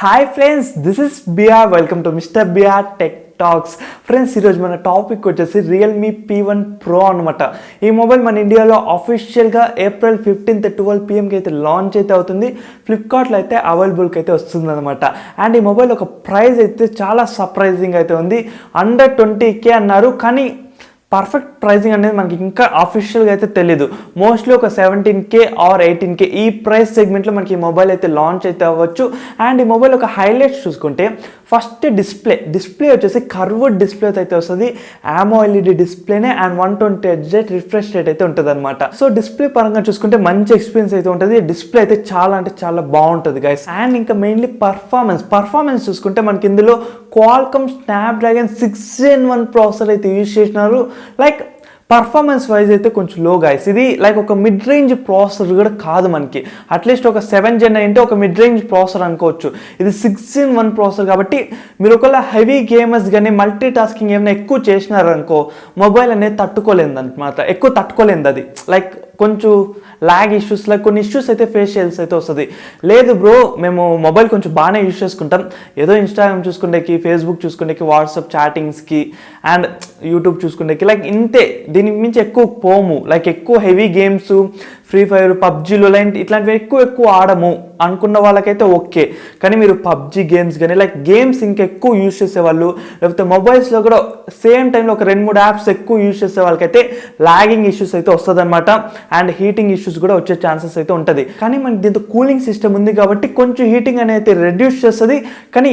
Hi friends, this is BR. Welcome to Mr BR Tech Talks. Friends, ఈరోజు మన topic వచ్చేసి Realme P1 Pro అనమాట. ఈ mobile మన ఇండియాలో అఫీషియల్గా April 15th 12 PM అయితే లాంచ్ అయితే అవుతుంది. ఫ్లిప్కార్ట్లో అయితే అవైలబుల్కి అయితే వస్తుంది అనమాట. అండ్ ఈ మొబైల్ ఒక ప్రైస్ అయితే చాలా సర్ప్రైజింగ్ అయితే ఉంది. అండర్ 20K అన్నారు, కానీ పర్ఫెక్ట్ ప్రైజింగ్ అనేది మనకి ఇంకా అఫీషియల్గా అయితే తెలీదు. మోస్ట్లీ ఒక 17K ఆర్ 18K ఈ ప్రైస్ సెగ్మెంట్లో మనకి ఈ మొబైల్ అయితే లాంచ్ అయితే అవ్వచ్చు. అండ్ ఈ మొబైల్ ఒక హైలైట్స్ చూసుకుంటే ఫస్ట్ డిస్ప్లే వచ్చేసి కర్వ్డ్ డిస్ప్లే అయితే వస్తుంది. AMOLED డిస్ప్లేనే అండ్ 120Hz రిఫ్రెష్ రేట్ అయితే ఉంటుంది అనమాట. సో డిస్ప్లే పరంగా చూసుకుంటే మంచి ఎక్స్పీరియన్స్ అయితే ఉంటుంది. డిస్ప్లే అయితే చాలా అంటే చాలా బాగుంటుంది గైస్. అండ్ ఇంకా మెయిన్లీ పర్ఫార్మెన్స్ చూసుకుంటే మనకి ఇందులో క్వాల్కమ్ స్నాప్డ్రాగన్ 6 Gen 1 ప్రాసెసర్ అయితే యూజ్ చేసినారు. లైక్ పర్ఫార్మెన్స్ వైజ్ అయితే కొంచెం లో గైస్. ఇది లైక్ ఒక మిడ్ రేంజ్ ప్రాసెసర్ కూడా కాదు మనకి. అట్లీస్ట్ ఒక 7 Gen అంటే ఒక మిడ్ రేంజ్ ప్రాసెసర్ అనుకోవచ్చు. ఇది 6 Gen 1 ప్రాసెసర్ కాబట్టి మీరు ఒకవేళ హెవీ గేమర్స్ కానీ మల్టీ టాస్కింగ్ ఏమైనా ఎక్కువ చేసినారనుకో మొబైల్ అనేది తట్టుకోలేదు అనమాట. ఎక్కువ తట్టుకోలేదు అది. లైక్ కొంచెం ల్యాగ్ ఇష్యూస్, లైక్ కొన్ని ఇష్యూస్ అయితే ఫేస్ చేయాల్సి అయితే వస్తుంది. లేదు బ్రో, మేము మొబైల్ కొంచెం బాగానే యూజ్ చేసుకుంటాం, ఏదో ఇన్స్టాగ్రామ్ చూసుకునేకి, ఫేస్బుక్ చూసుకునేకి, వాట్సాప్ చాటింగ్స్కి అండ్ యూట్యూబ్ చూసుకునేకి, లైక్ ఇంతే, దీనికి మించి ఎక్కువ పోము. లైక్ ఎక్కువ హెవీ గేమ్స్, ఫ్రీ ఫైర్, పబ్జీలు ఇట్లాంటివి ఎక్కువ ఆడము అనుకున్న వాళ్ళకైతే ఓకే. కానీ మీరు పబ్జీ గేమ్స్ కానీ లైక్ గేమ్స్ ఇంకెక్కువ యూజ్ చేసేవాళ్ళు, లేకపోతే మొబైల్స్లో కూడా సేమ్ టైంలో ఒక 2-3 యాప్స్ ఎక్కువ యూజ్ చేసే వాళ్ళకైతే లాగింగ్ ఇష్యూస్ అయితే వస్తుంది అనమాట. అండ్ హీటింగ్ ఇష్యూస్ కూడా వచ్చే ఛాన్సెస్ అయితే ఉంటుంది. కానీ మనకి దీంతో కూలింగ్ సిస్టమ్ ఉంది కాబట్టి కొంచెం హీటింగ్ అనేది రెడ్యూస్ చేస్తుంది. కానీ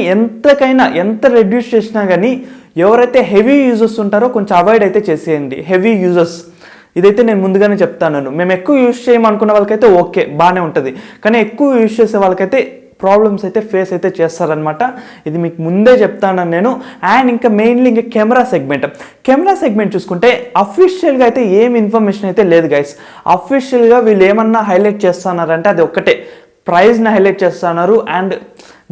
ఎంత రెడ్యూస్ చేసినా కానీ ఎవరైతే హెవీ యూజర్స్ ఉంటారో కొంచెం అవాయిడ్ అయితే చేసేయండి. హెవీ యూజర్స్ ఇదైతే నేను ముందుగానే చెప్తాను. మేము ఎక్కువ యూజ్ చేయమనుకున్న వాళ్ళకైతే ఓకే, బాగానే ఉంటుంది. కానీ ఎక్కువ యూజ్ చేసే వాళ్ళకైతే ప్రాబ్లమ్స్ అయితే ఫేస్ అయితే చేస్తారనమాట. ఇది మీకు ముందే చెప్తాను నేను. అండ్ ఇంకా మెయిన్లీ ఇంకా కెమెరా సెగ్మెంట్ చూసుకుంటే అఫీషియల్గా అయితే ఏం ఇన్ఫర్మేషన్ అయితే లేదు గైస్. అఫీషియల్గా వీళ్ళు ఏమన్నా హైలైట్ చేస్తున్నారంటే అది ఒక్కటే, ప్రైస్ని హైలైట్ చేస్తున్నారు అండ్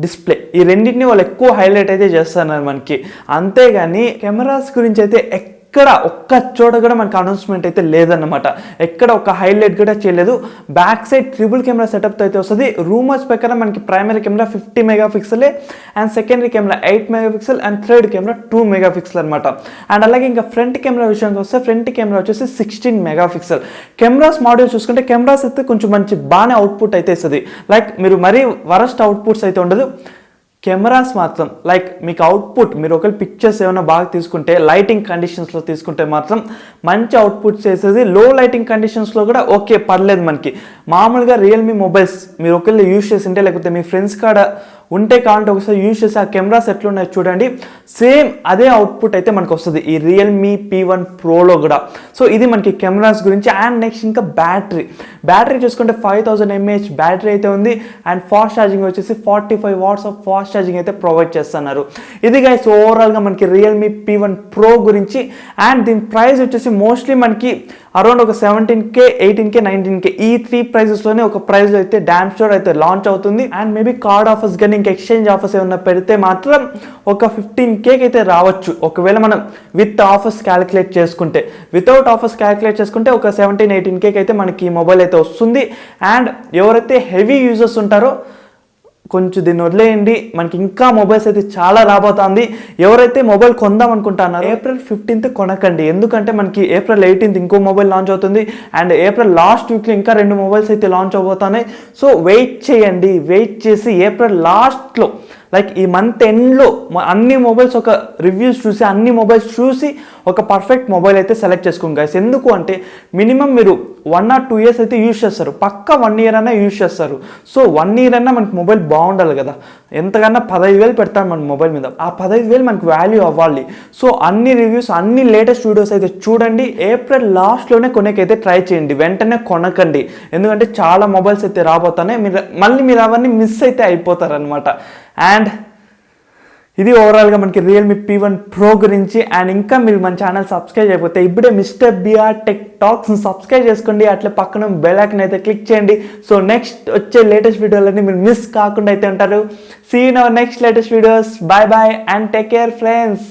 డిస్ప్లే. ఈ రెండింటిని వాళ్ళు ఎక్కువ హైలైట్ అయితే చేస్తున్నారు మనకి. అంతేగాని కెమెరాస్ గురించి అయితే ఎక్కడ ఒక్క చోట కూడా మనకి అనౌన్స్మెంట్ అయితే లేదన్నమాట. ఎక్కడ ఒక హైలైట్ కూడా చేయలేదు. బ్యాక్ సైడ్ ట్రిపుల్ కెమెరా సెటప్తో అయితే వస్తుంది. రూమర్స్ ప్రకారం మనకి primary camera 50 MP and secondary camera 8 MP and third camera 2 MP అనమాట. అండ్ అలాగే ఇంకా ఫ్రంట్ కెమెరా విషయానికి వస్తే ఫ్రంట్ కెమెరా వచ్చేసి 16 MP. కెమెరాస్ మాడ్యూల్ చూసుకుంటే కెమెరాస్ అయితే కొంచెం మంచి బాగానే అవుట్పుట్ అయితే ఇస్తుంది. లైక్ మీరు మరీ వరస్ట్ అవుట్పుట్స్ అయితే ఉండదు. కెమెరాస్ మాత్రం లైక్ మీకు అవుట్పుట్, మీరు ఒకవేళ పిక్చర్స్ ఏమైనా బాగా తీసుకుంటే లైటింగ్ కండిషన్స్లో తీసుకుంటే మాత్రం మంచి అవుట్పుట్ చేసేది. లో లైటింగ్ కండిషన్స్లో కూడా ఓకే, పర్లేదు మనకి. మామూలుగా రియల్మీ మొబైల్స్ మీరు ఒకవేళ యూజ్ చేసింటే లేకపోతే మీ ఫ్రెండ్స్ కాడ ఉంటే కావాలంటే ఒకసారి యూజ్ చేసి ఆ కెమెరాస్ ఎట్లున్నాయో చూడండి. సేమ్ అదే అవుట్పుట్ అయితే మనకు వస్తుంది ఈ రియల్మీ P1 Proలో కూడా. సో ఇది మనకి కెమెరాస్ గురించి. అండ్ నెక్స్ట్ ఇంకా బ్యాటరీ చూసుకుంటే 5000 mAh బ్యాటరీ అయితే ఉంది. అండ్ ఫాస్ట్ ఛార్జింగ్ వచ్చేసి 45 watts ఆఫ్ ఫాస్ట్ ఛార్జింగ్ అయితే ప్రొవైడ్ చేస్తున్నారు. ఇది గైస్ ఓవరాల్గా మనకి రియల్మీ P1 Pro గురించి. అండ్ దీని ప్రైస్ వచ్చేసి మోస్ట్లీ మనకి అరౌండ్ ఒక 17K, 18K, 19K ఈ 3 ప్రైజెస్లోనే ఒక ప్రైజ్లో అయితే డామ్ షూర్ అయితే లాంచ్ అవుతుంది. అండ్ మేబీ కార్డ్ ఆఫర్స్ కానీ ఇంకా ఎక్స్చేంజ్ ఆఫర్స్ ఏమన్నా పెడితే మాత్రం ఒక 15K అయితే రావచ్చు. ఒకవేళ మనం విత్ ఆఫర్స్ క్యాలిక్యులేట్ చేసుకుంటే, వితౌట్ ఆఫర్స్ క్యాలిక్యులేట్ చేసుకుంటే ఒక 17-18K అయితే మనకి మొబైల్ అయితే వస్తుంది. అండ్ ఎవరైతే హెవీ యూజర్స్ ఉంటారో కొంచెం దీన్ని వదిలేయండి, మనకి ఇంకా మొబైల్స్ అయితే చాలా రాబోతుంది. ఎవరైతే మొబైల్ కొందాం అనుకుంటున్నారో April 15th కొనకండి. ఎందుకంటే మనకి April 18th ఇంకో మొబైల్ లాంచ్ అవుతుంది. అండ్ April లాస్ట్ వీక్లో ఇంకా 2 మొబైల్స్ అయితే లాంచ్ అవబోతున్నాయి. సో వెయిట్ చేయండి. వెయిట్ చేసి April లాస్ట్లో లైక్ ఈ మంత్ ఎండ్లో అన్ని మొబైల్స్ ఒక రివ్యూస్ చూసి అన్ని మొబైల్స్ చూసి ఒక పర్ఫెక్ట్ మొబైల్ అయితే సెలెక్ట్ చేసుకోండి గైస్. ఎందుకు అంటే మినిమం మీరు 1 or 2 years అయితే యూజ్ చేస్తారు, పక్కా 1 year అయినా యూజ్ చేస్తారు. సో 1 year అయినా మనకి మొబైల్ బాగుండాలి కదా. ఎంతకన్నా 15,000 పెడతాను మన మొబైల్ మీద, ఆ 15,000 మనకి వాల్యూ అవ్వాలి. సో అన్ని రివ్యూస్, అన్ని లేటెస్ట్ వీడియోస్ అయితే చూడండి. April లాస్ట్లోనే కొనేకైతే ట్రై చేయండి, వెంటనే కొనకండి. ఎందుకంటే చాలా మొబైల్స్ అయితే రాబోతున్నాయి. మీరు అవన్నీ మిస్ అయితే అయిపోతారనమాట. అండ్ ఇది ఓవరాల్గా మనకి రియల్మీ P1 Pro గురించి. అండ్ ఇంకా మీరు మన ఛానల్ సబ్స్క్రైబ్ అయిపోతే ఇప్పుడే మిస్టర్ బిఆర్ టెక్ టాక్స్ని సబ్స్క్రైబ్ చేసుకోండి. అట్లా పక్కన బెల్ ఐకాన్ అయితే క్లిక్ చేయండి. సో నెక్స్ట్ వచ్చే లేటెస్ట్ వీడియోలన్నీ మీరు మిస్ కాకుండా అయితే ఉంటారు. See you in our next latest videos. Bye bye and take care friends.